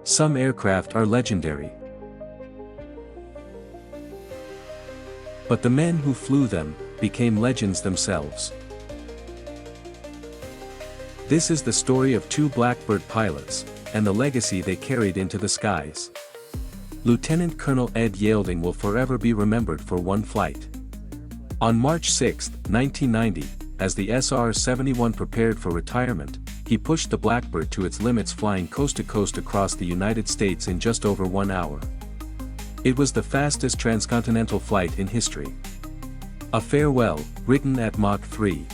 Some aircraft are legendary. But the men who flew them became legends themselves. This is the story of two Blackbird pilots, and the legacy they carried into the skies. Lt.Col Ed Yeilding will forever be remembered for one flight. On March 6, 1990, as the SR-71 prepared for retirement, he pushed the Blackbird to its limits, flying coast to coast across the United States in just over 1 hour. It was the fastest transcontinental flight in history. A farewell, written at Mach 3.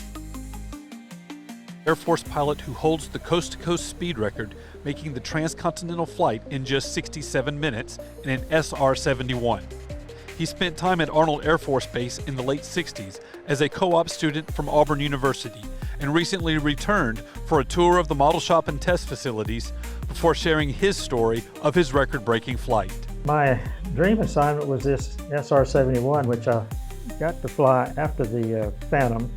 Air Force pilot who holds the coast-to-coast speed record, making the transcontinental flight in just 67 minutes in an SR-71. He spent time at Arnold Air Force Base in the late 60s as a co-op student from Auburn University, and recently returned for a tour of the model shop and test facilities before sharing his story of his record-breaking flight. My dream assignment was this SR-71, which I got to fly after the Phantom.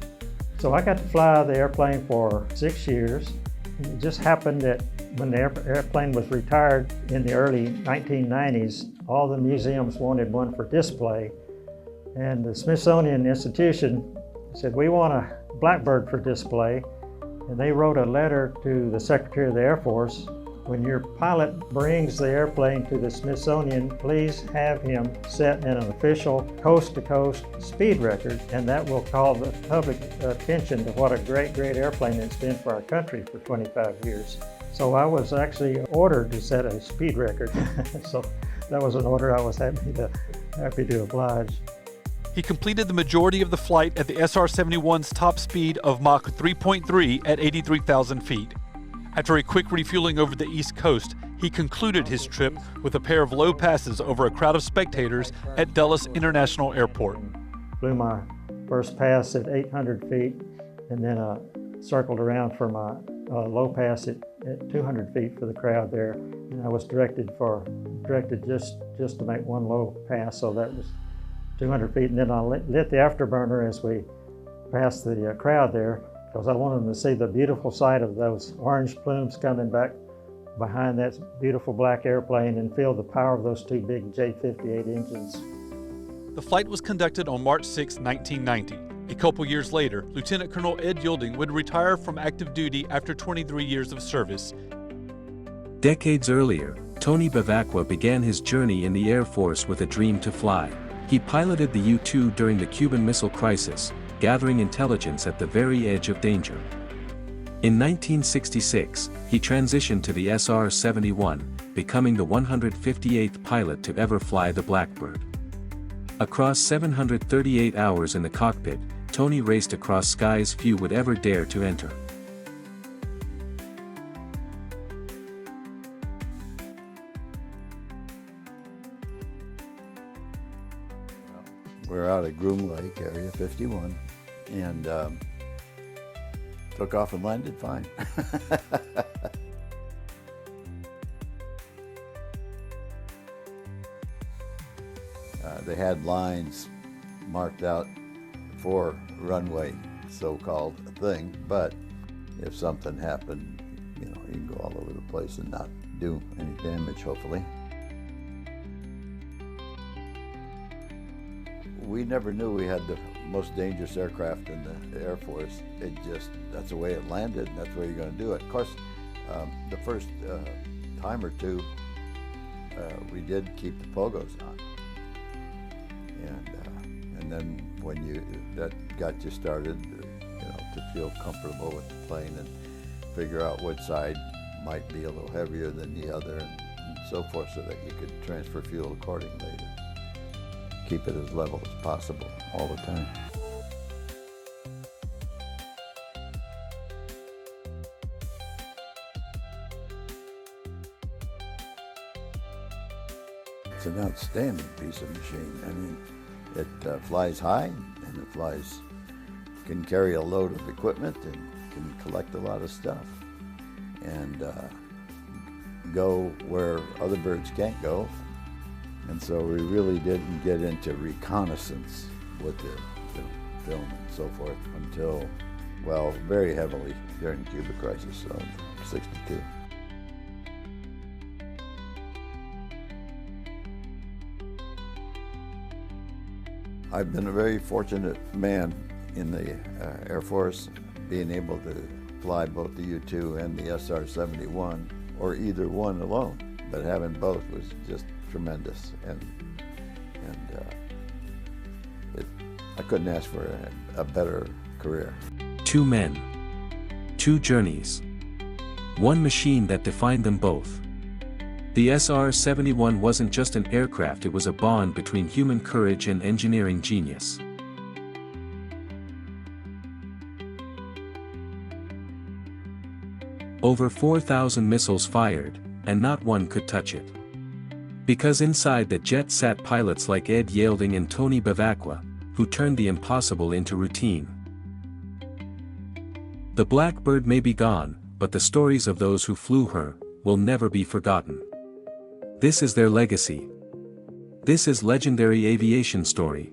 So I got to fly the airplane for 6 years. It just happened that when the airplane was retired in the early 1990s, all the museums wanted one for display. And the Smithsonian Institution said, we want a Blackbird for display. And they wrote a letter to the Secretary of the Air Force. When your pilot brings the airplane to the Smithsonian, please have him set in an official coast-to-coast speed record, and that will call the public attention to what a great airplane it's been for our country for 25 years. So I was actually ordered to set a speed record. So that was an order I was happy to oblige. He completed the majority of the flight at the SR-71's top speed of Mach 3.3 at 83,000 feet. After a quick refueling over the East Coast, he concluded his trip with a pair of low passes over a crowd of spectators at Dulles International Airport. Flew my first pass at 800 feet, and then circled around for my low pass at 200 feet for the crowd there. And I was directed just to make one low pass, so that was 200 feet. And then I lit the afterburner as we passed the crowd there, because I wanted them to see the beautiful sight of those orange plumes coming back behind that beautiful black airplane and feel the power of those two big J-58 engines. The flight was conducted on March 6, 1990. A couple years later, Lt.Col Ed Yeilding would retire from active duty after 23 years of service. Decades earlier, Tony Bevacqua began his journey in the Air Force with a dream to fly. He piloted the U-2 during the Cuban Missile Crisis, gathering intelligence at the very edge of danger. In 1966, he transitioned to the SR-71, becoming the 158th pilot to ever fly the Blackbird. Across 738 hours in the cockpit, Tony raced across skies few would ever dare to enter. We're out at Groom Lake, Area 51, and took off and landed fine. They had lines marked out for runway, so-called thing, but if something happened, you can go all over the place and not do any damage, hopefully. We never knew we had the most dangerous aircraft in the Air Force. That's the way it landed, and that's the way you're going to do it. Of course, the first time or two, we did keep the pogos on. And then when that got you started, to feel comfortable with the plane and figure out which side might be a little heavier than the other and so forth, so that you could transfer fuel accordingly to keep it as level as possible all the time. It's an outstanding piece of machine. I mean, it flies high, and it can carry a load of equipment and can collect a lot of stuff and go where other birds can't go. And so we really didn't get into reconnaissance with the film and so forth until, well, very heavily during the Cuba crisis of '62. I've been a very fortunate man in the Air Force, being able to fly both the U-2 and the SR-71, or either one alone. But having both was just tremendous, and I couldn't ask for a better career. 2 men. 2 journeys. One machine that defined them both. The SR-71 wasn't just an aircraft, it was a bond between human courage and engineering genius. Over 4,000 missiles fired, and not one could touch it. Because inside the jet sat pilots like Ed Yeilding and Tony Bevacqua, who turned the impossible into routine. The Blackbird may be gone, but the stories of those who flew her will never be forgotten. This is their legacy. This is legendary aviation story.